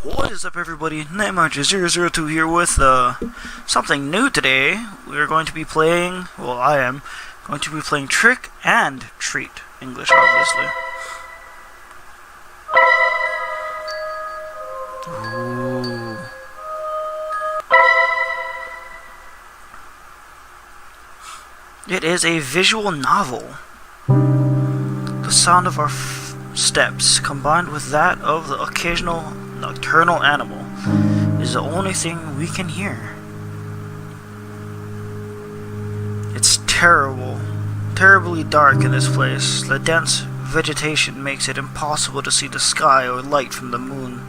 What is up, everybody? Nightmarcher002 here with something new today. We are going to be playing, well, I am going to be playing Trick and Treat. English, obviously. Ooh. It is a visual novel. The sound of our steps, combined with that of the occasional nocturnal animal, is the only thing we can hear. It's terribly dark in this place. The dense vegetation makes it impossible to see the sky or light from the moon.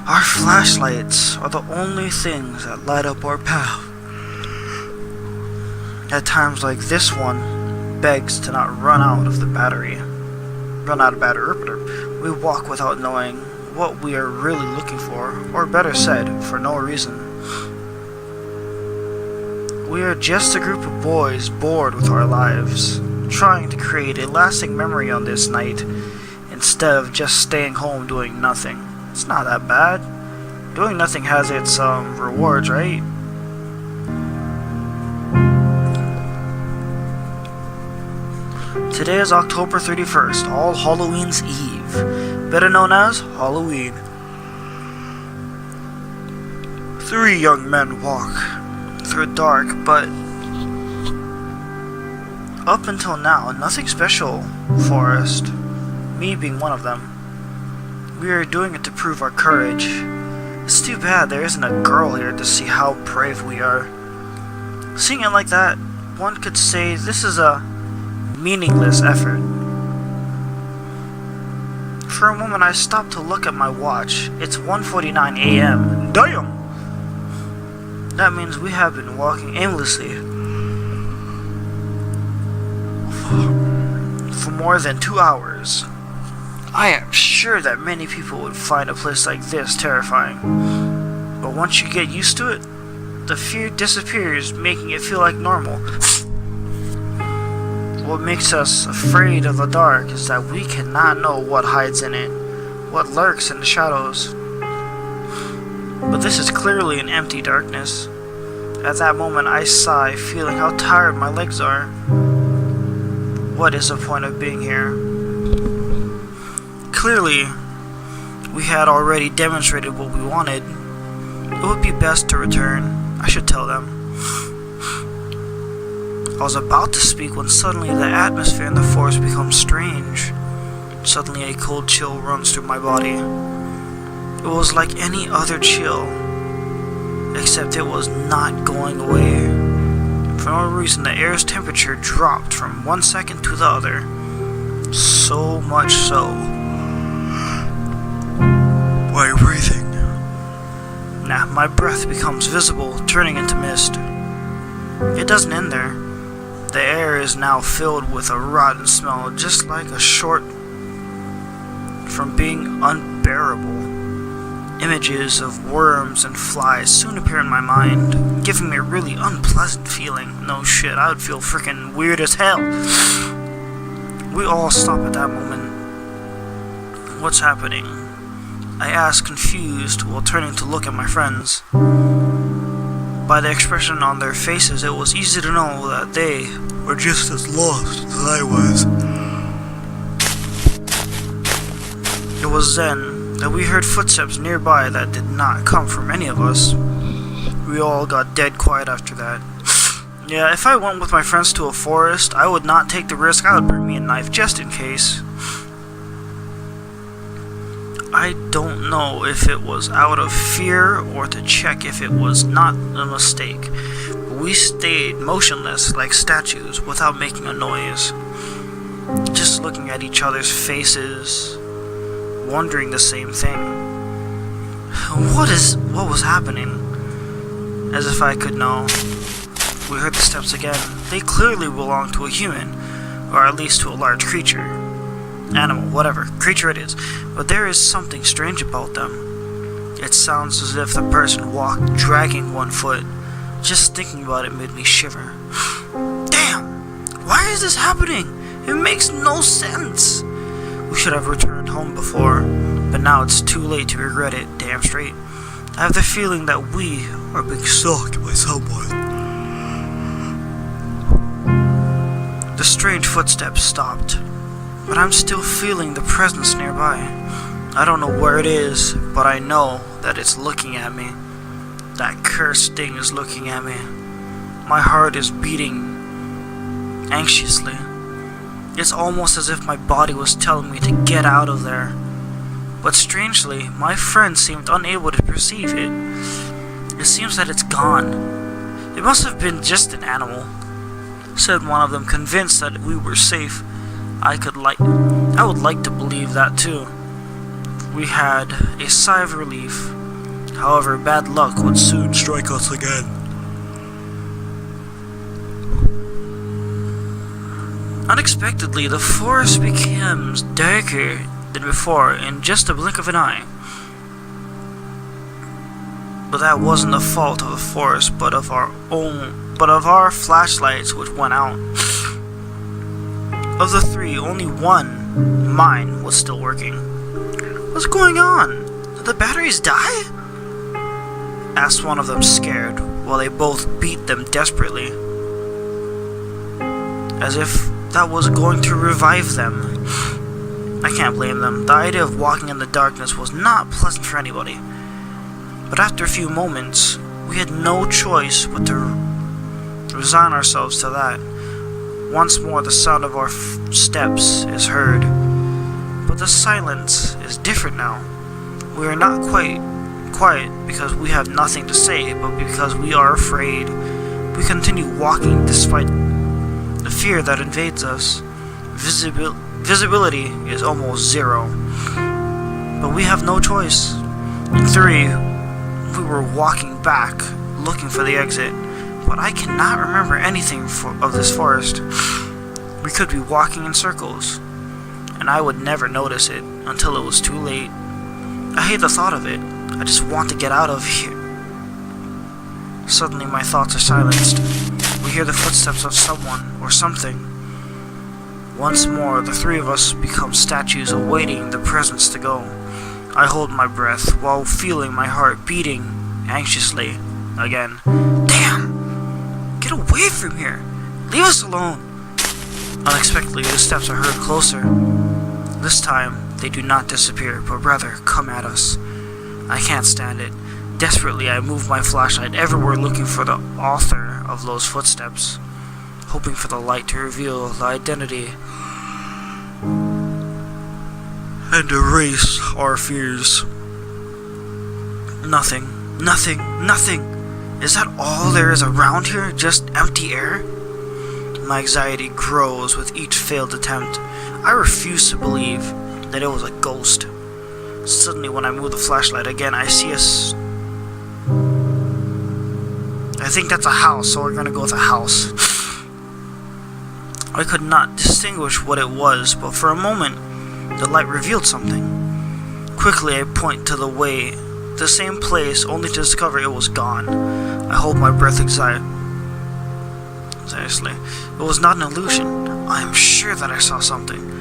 Our flashlights are the only things that light up our path. At times like this one begs to not run out of battery. We walk without knowing what we are really looking for, or better said, for no reason. We are just a group of boys bored with our lives, trying to create a lasting memory on this night, instead of just staying home doing nothing. It's not that bad. Doing nothing has its rewards, right? Today is October 31st, All Halloween's Eve, better known as Halloween. 3 young men walk through dark, but up until now, nothing special forest, me being one of them. We are doing it to prove our courage. It's too bad there isn't a girl here to see how brave we are. Seeing it like that, one could say this is a meaningless effort. For a moment I stopped to look at my watch. It's 1:49 a.m. Damn! That means we have been walking aimlessly for more than 2 hours. I am sure that many people would find a place like this terrifying. But once you get used to it, the fear disappears, making it feel like normal. What makes us afraid of the dark is that we cannot know what hides in it, what lurks in the shadows. But this is clearly an empty darkness. At that moment I sigh, feeling how tired my legs are. What is the point of being here? Clearly, we had already demonstrated what we wanted. It would be best to return. I should tell them. I was about to speak when suddenly the atmosphere in the forest becomes strange. Suddenly a cold chill runs through my body. It was like any other chill, except it was not going away. For no reason, the air's temperature dropped from one second to the other. So much so. Why are you breathing? Nah, my breath becomes visible, turning into mist. It doesn't end there. The air is now filled with a rotten smell, just like a short from being unbearable. Images of worms and flies soon appear in my mind, giving me a really unpleasant feeling. No shit, I would feel freaking weird as hell. We all stop at that moment. What's happening? I ask, confused, while turning to look at my friends. By the expression on their faces, it was easy to know that they were just as lost as I was. It was then that we heard footsteps nearby that did not come from any of us. We all got dead quiet after that. Yeah, if I went with my friends to a forest, I would not take the risk. I would bring me a knife just in case. I don't know if it was out of fear or to check if it was not a mistake. We stayed motionless like statues without making a noise. Just looking at each other's faces, wondering the same thing. What was happening? As if I could know. We heard the steps again. They clearly belonged to a human, or at least to a large creature. Animal, whatever, creature it is, but there is something strange about them. It sounds as if the person walked dragging one foot. Just thinking about it made me shiver. Damn! Why is this happening? It makes no sense. We should have returned home before. but now it's too late to regret it, damn straight. I have the feeling that we are being stalked by someone. The strange footsteps stopped, but I'm still feeling the presence nearby. I don't know where it is, but I know that it's looking at me. That cursed thing is looking at me. My heart is beating anxiously. It's almost as if my body was telling me to get out of there. But strangely, my friend seemed unable to perceive it. It seems that it's gone. It must have been just an animal, said one of them, convinced that we were safe. I would like to believe that too. We had a sigh of relief. However, bad luck would soon strike us again. Unexpectedly, the forest becomes darker than before in just a blink of an eye. But that wasn't the fault of the forest, but of our flashlights, which went out. Of the three, only one, mine, was still working. What's going on? Did the batteries die? Asked one of them, scared, while they both beat them desperately, as if that was going to revive them. I can't blame them. The idea of walking in the darkness was not pleasant for anybody. But after a few moments, we had no choice but to resign ourselves to that. Once more the sound of our steps is heard. But the silence is different now. We are not quite quiet because we have nothing to say, but because we are afraid. We continue walking despite the fear that invades us. Visibility is almost zero. But we have no choice. In theory, we were walking back, looking for the exit, but I cannot remember anything of this forest. We could be walking in circles, and I would never notice it until it was too late. I hate the thought of it. I just want to get out of here. Suddenly my thoughts are silenced. We hear the footsteps of someone or something. Once more, the three of us become statues awaiting the presence to go. I hold my breath while feeling my heart beating anxiously again. Damn! Get away from here! Leave us alone! Unexpectedly, the steps are heard closer. This time, they do not disappear, but rather come at us. I can't stand it. Desperately, I move my flashlight everywhere looking for the author of those footsteps, hoping for the light to reveal the identity and erase our fears. Nothing. Is that all there is around here? Just empty air? My anxiety grows with each failed attempt. I refuse to believe that it was a ghost. Suddenly, when I move the flashlight again, I see I think that's a house, so we're gonna go with a house. I could not distinguish what it was, but for a moment, the light revealed something. Quickly, I point to the same place, only to discover it was gone. I hold my breath seriously. It was not an illusion. I am sure that I saw something.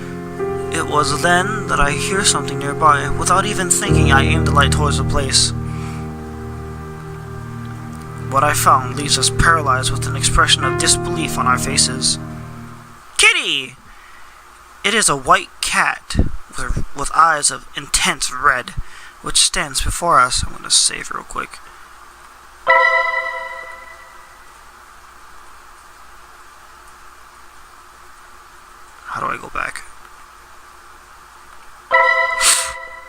It was then that I hear something nearby. Without even thinking, I aim the light towards the place. What I found leaves us paralyzed with an expression of disbelief on our faces. Kitty! It is a white cat with eyes of intense red, which stands before us. I'm going to save real quick. How do I go back?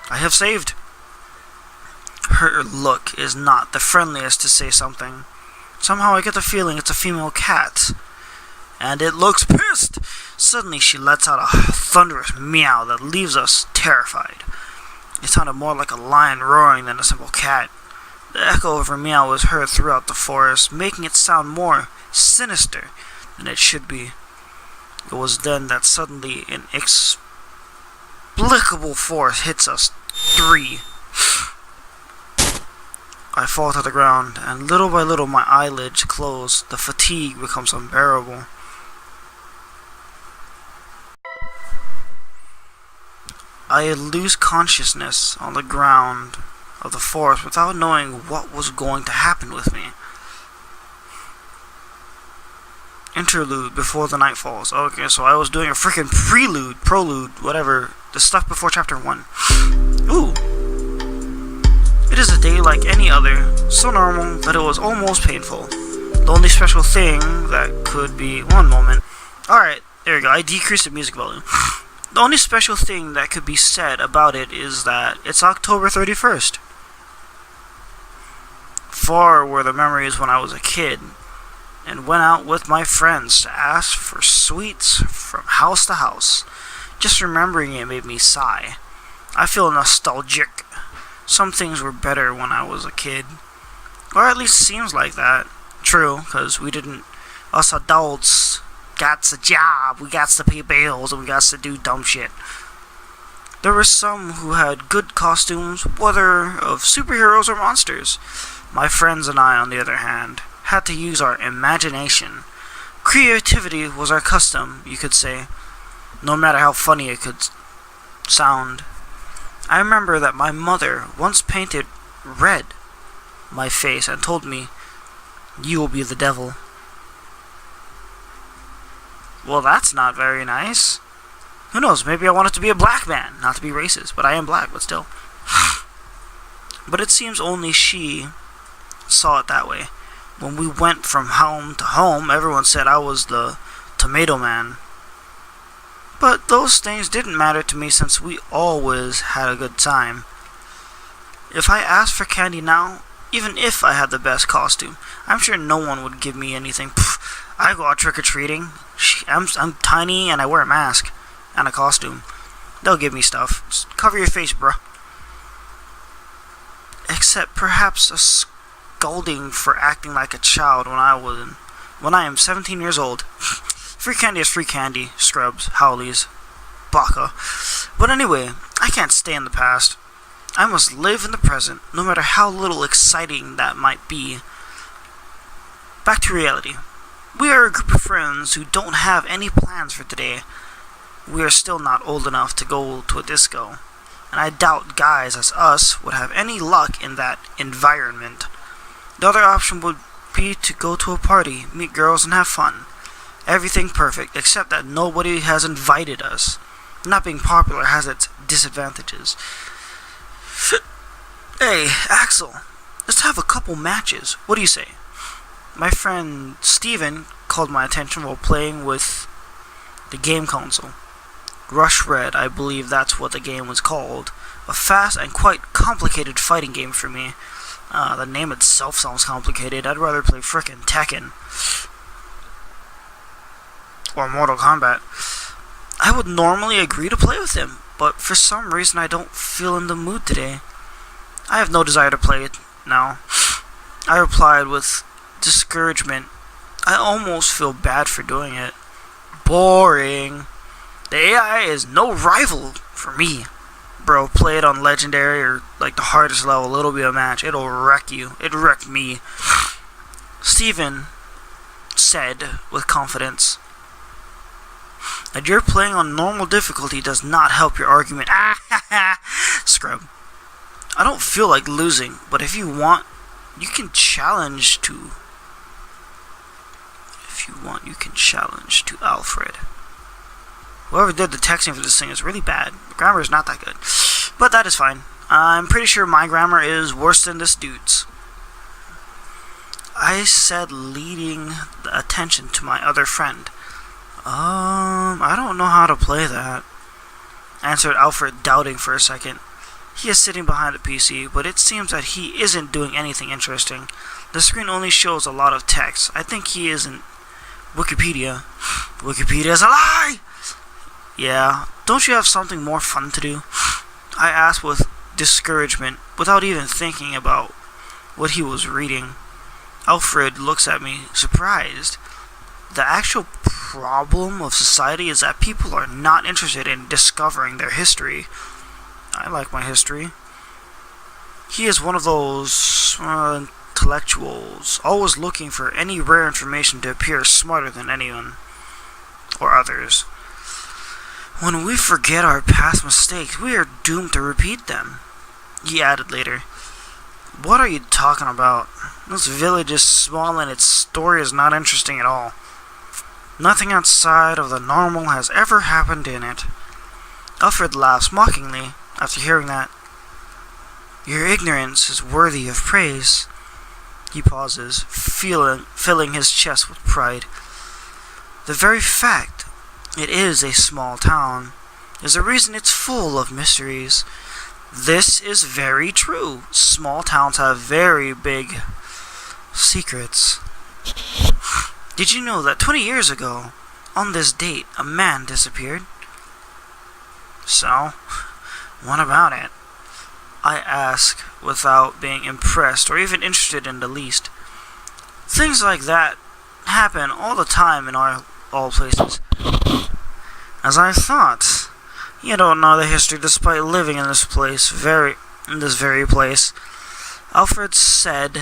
I have saved. Her look is not the friendliest, to say something. Somehow I get the feeling it's a female cat, and it looks pissed. Suddenly she lets out a thunderous meow that leaves us terrified. It sounded more like a lion roaring than a simple cat. The echo of her meow was heard throughout the forest, making it sound more sinister than it should be. It was then that suddenly an inexplicable force hits us three. I fall to the ground, and little by little my eyelids close. The fatigue becomes unbearable. I lose consciousness on the ground of the forest without knowing what was going to happen with me. Interlude before the night falls. Okay, so I was doing a freaking prolude, whatever. The stuff before chapter 1. Ooh. It is a day like any other, so normal that it was almost painful. The only special thing that could be... One moment. Alright, there we go. I decreased the music volume. The only special thing that could be said about it is that it's October 31st. Far were the memories when I was a kid and went out with my friends to ask for sweets from house to house. Just remembering it made me sigh. I feel nostalgic. Some things were better when I was a kid. Or at least seems like that. True, because we didn't... Us adults got a job, we got to pay bills, and we got to do dumb shit. There were some who had good costumes, whether of superheroes or monsters. My friends and I, on the other hand, had to use our imagination. Creativity was our custom, you could say, no matter how funny it could sound. I remember that my mother once painted red my face and told me, "You will be the devil." Well, that's not very nice. Who knows, maybe I wanted to be a black man, not to be racist, but I am black, but still. But it seems only she saw it that way. When we went from home to home, everyone said I was the tomato man. But those things didn't matter to me since we always had a good time. If I asked for candy now, even if I had the best costume, I'm sure no one would give me anything. Pfft, I go out trick-or-treating. I'm tiny and I wear a mask and a costume. They'll give me stuff. Just cover your face, bruh. Except perhaps a scolding for acting like a child when I am 17 years old. Free candy is free candy, scrubs, howlies, baka. But anyway, I can't stay in the past. I must live in the present, no matter how little exciting that might be. Back to reality. We are a group of friends who don't have any plans for today. We are still not old enough to go to a disco, and I doubt guys as us would have any luck in that environment. The other option would be to go to a party, meet girls, and have fun. Everything perfect, except that nobody has invited us. Not being popular has its disadvantages. Hey, Axel, let's have a couple matches. What do you say? My friend Steven called my attention while playing with the game console. Rush Red, I believe that's what the game was called. A fast and quite complicated fighting game for me. The name itself sounds complicated. I'd rather play frickin' Tekken. Or Mortal Kombat. I would normally agree to play with him, but for some reason I don't feel in the mood today. I have no desire to play it now. I replied with discouragement. I almost feel bad for doing it. Boring. The AI is no rival for me. Bro, play it on Legendary or like the hardest level. It'll be a match. It'll wreck you. It wrecked me. Steven said with confidence that you're playing on normal difficulty does not help your argument. Scrub. I don't feel like losing, but if you want, you can challenge to... you can challenge to Alfred. Whoever did the texting for this thing is really bad. The grammar is not that good. But that is fine. I'm pretty sure my grammar is worse than this dude's. I said, leading the attention to my other friend. I don't know how to play that, answered Alfred, doubting for a second. He is sitting behind the PC, but it seems that he isn't doing anything interesting. The screen only shows a lot of text. I think he isn't Wikipedia. Wikipedia is a lie! Yeah, don't you have something more fun to do? I asked with discouragement, without even thinking about what he was reading. Alfred looks at me, surprised. The actual problem of society is that people are not interested in discovering their history. I like my history. He is one of those intellectuals, always looking for any rare information to appear smarter than anyone or others. When we forget our past mistakes, we are doomed to repeat them. He added later. What are you talking about? This village is small and its story is not interesting at all. Nothing outside of the normal has ever happened in it. Alfred laughs mockingly after hearing that. Your ignorance is worthy of praise. He pauses, filling his chest with pride. The very fact it is a small town is the reason it's full of mysteries. This is very true. Small towns have very big secrets. Did you know that 20 years ago, on this date, a man disappeared? So, what about it? I ask without being impressed or even interested in the least. Things like that happen all the time in all places. As I thought, you don't know the history despite living in this very place. Alfred said,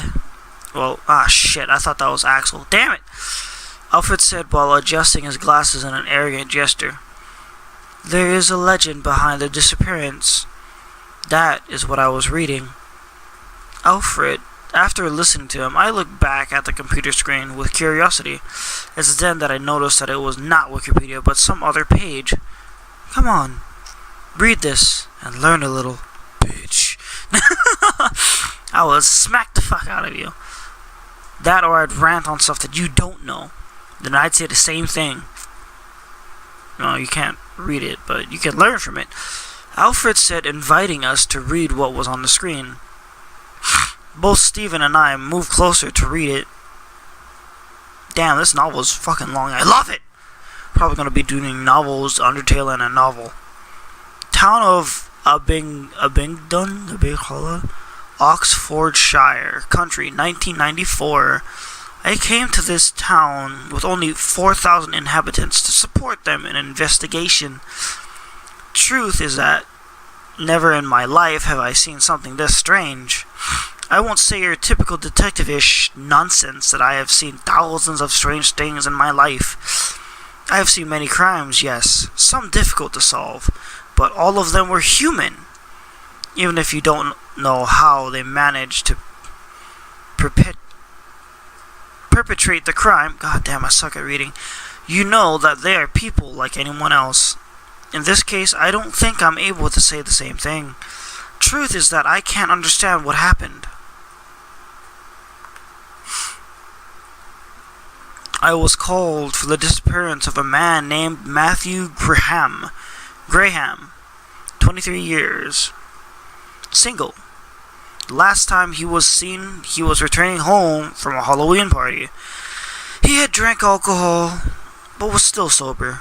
I thought that was Axel. Damn it! Alfred said while adjusting his glasses in an arrogant gesture. There is a legend behind the disappearance. That is what I was reading. Alfred, after listening to him, I looked back at the computer screen with curiosity. It's then that I noticed that it was not Wikipedia, but some other page. Come on, read this and learn a little, bitch. I will smack the fuck out of you. That or I'd rant on stuff that you don't know. Then I'd say the same thing. No, you can't read it, but you can learn from it. Alfred said, inviting us to read what was on the screen. Both Stephen and I moved closer to read it. Damn, this novel is fucking long. I love it! Probably gonna be doing novels, Undertale, and a novel. Town of Abingdon, Oxfordshire, country, 1994. I came to this town with only 4,000 inhabitants to support them in an investigation. Truth is that never in my life have I seen something this strange. I won't say your typical detective-ish nonsense that I have seen thousands of strange things in my life. I have seen many crimes, yes, some difficult to solve, but all of them were human. Even if you don't know how they managed to perpetrate the crime, god damn, I suck at reading, you know that they are people like anyone else. In this case, I don't think I'm able to say the same thing. Truth is that I can't understand what happened. I was called for the disappearance of a man named Matthew Graham, 23 years, single. The last time he was seen, he was returning home from a Halloween party. He had drank alcohol, but was still sober.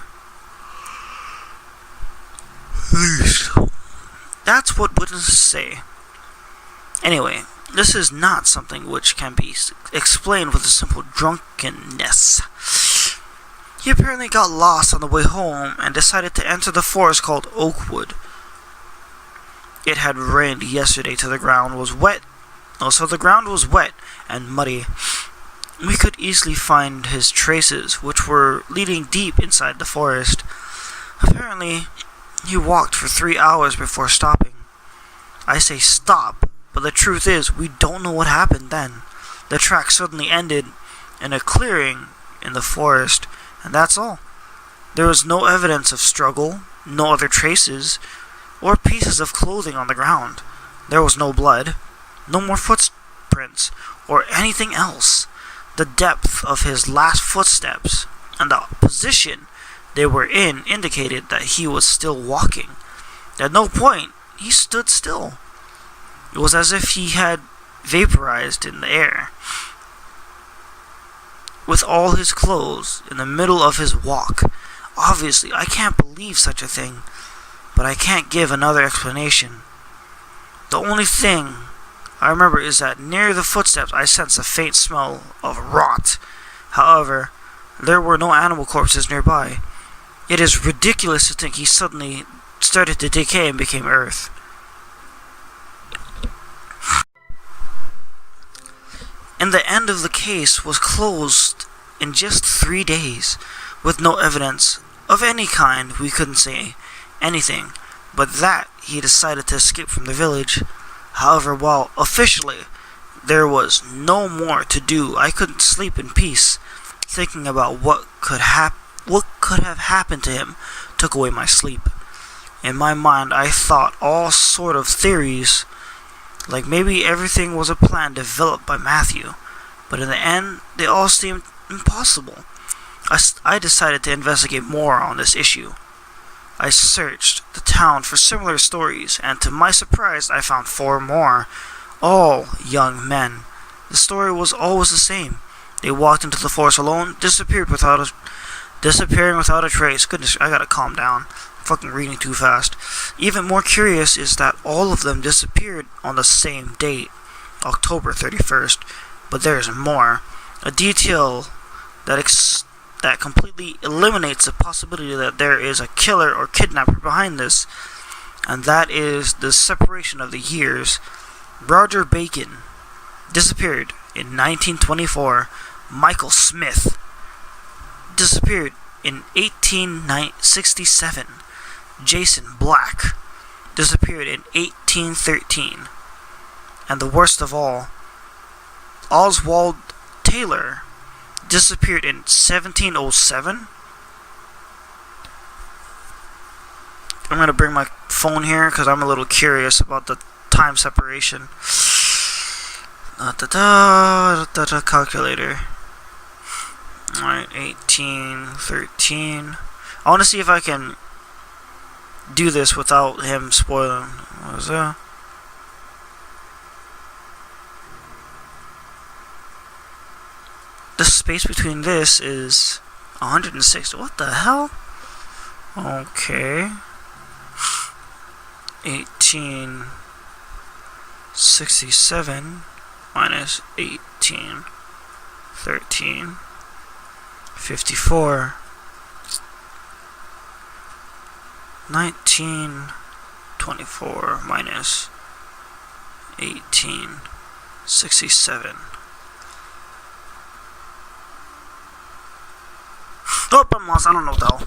That's what witnesses say. Anyway, this is not something which can be explained with a simple drunkenness. He apparently got lost on the way home and decided to enter the forest called Oakwood. It had rained yesterday so the ground was wet and muddy. We could easily find his traces, which were leading deep inside the forest. Apparently, he walked for 3 hours before stopping. I say stop, but the truth is, we don't know what happened then. The track suddenly ended in a clearing in the forest, and that's all. There was no evidence of struggle, no other traces, or pieces of clothing on the ground. There was no blood, no more footprints, or anything else. The depth of his last footsteps and the position they were in indicated that he was still walking. At no point, he stood still. It was as if he had vaporized in the air. With all his clothes in the middle of his walk. Obviously, I can't believe such a thing, but I can't give another explanation. The only thing I remember is that near the footsteps I sensed a faint smell of rot. However, there were no animal corpses nearby. It is ridiculous to think he suddenly started to decay and became earth. And the end of the case was closed in just 3 days, with no evidence of any kind. We couldn't say anything but that he decided to escape from the village. However, while officially there was no more to do, I couldn't sleep in peace. Thinking about what could have happened to him took away my sleep. In my mind, I thought all sort of theories, like maybe everything was a plan developed by Matthew, but in the end, they all seemed impossible. I decided to investigate more on this issue. I searched the town for similar stories, and to my surprise, I found 4 more, all young men. The story was always the same. They walked into the forest alone, disappearing without a trace. Goodness, I gotta calm down. I'm fucking reading too fast. Even more curious is that all of them disappeared on the same date, October 31st. But there's more. A detail that completely eliminates the possibility that there is a killer or kidnapper behind this, and that is the separation of the years. Roger Bacon disappeared in 1924. Michael Smith disappeared in 1867. Jason Black disappeared in 1813. And the worst of all, Oswald Taylor disappeared in 1707. I'm going to bring my phone here because I'm a little curious about the time separation. Calculator. Alright, 1813. I want to see if I can do this without him spoiling. What was that? The space between this is 160. What the hell? Okay. 1867 minus 1813. 54. 1924 minus 1867. Oh, I'm lost. I don't know though.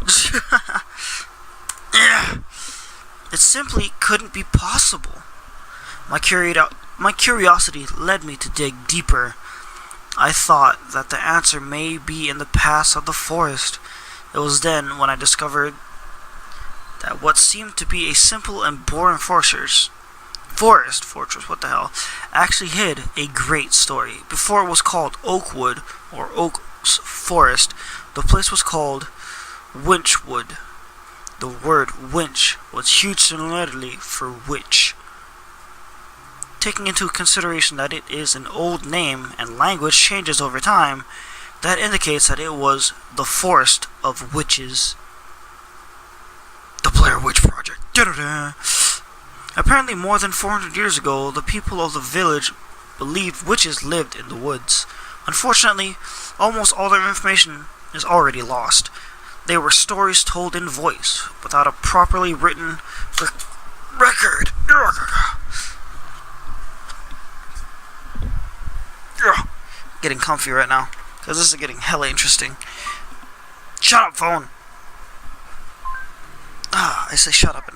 It simply couldn't be possible. My curiosity led me to dig deeper. I thought that the answer may be in the paths of the forest. It was then when I discovered that what seemed to be a simple and boring fortress, what the hell, actually hid a great story. Before it was called Oakwood or Oak's Forest, the place was called Winchwood. The word winch was huge similarly for witch. Taking into consideration that it is an old name and language changes over time, that indicates that it was the Forest of Witches. The Blair Witch Project. Da-da-da. Apparently more than 400 years ago, the people of the village believed witches lived in the woods. Unfortunately, almost all their information is already lost. They were stories told in voice, without a properly written record. Getting comfy right now, because this is getting hella interesting. Shut up, phone! I say shut up.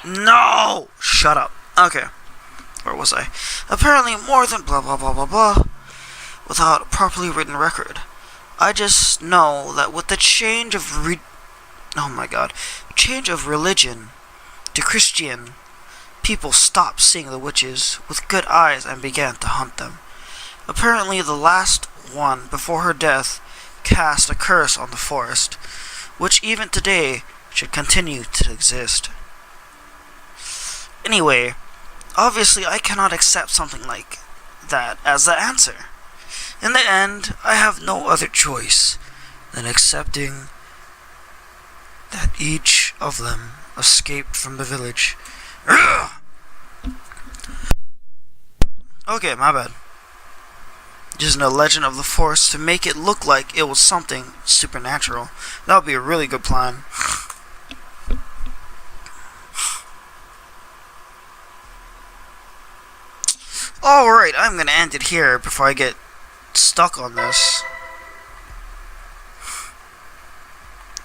No! Shut up. Okay. Where was I? Apparently more than blah blah blah blah blah, without a properly written record. I just know that with the change of change of religion to Christian, people stopped seeing the witches with good eyes and began to hunt them. Apparently the last one, before her death, cast a curse on the forest, which even today should continue to exist. Anyway, obviously I cannot accept something like that as the answer. In the end, I have no other choice than accepting that each of them escaped from the village. Okay, my bad. Using a legend of the forest to make it look like it was something supernatural. That would be a really good plan. Alright, I'm gonna end it here before I get stuck on this.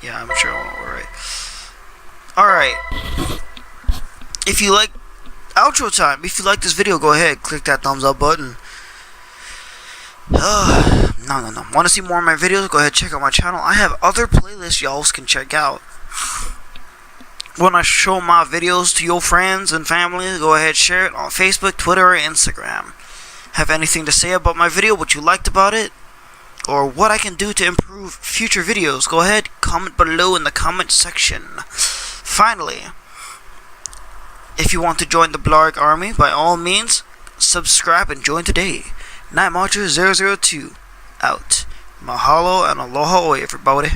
Yeah, I'm sure I won't. Alright. Alright. If you like outro time, if you like this video, go ahead, click that thumbs up button. No. Want to see more of my videos? Go ahead, check out my channel. I have other playlists y'all can check out. When I show my videos to your friends and family, go ahead, share it on Facebook, Twitter, or Instagram. Have anything to say about my video, what you liked about it, or what I can do to improve future videos? Go ahead, comment below in the comment section. Finally, if you want to join the Blarg Army, by all means, subscribe and join today. Night Marcher 002 out. Mahalo and aloha oi, everybody.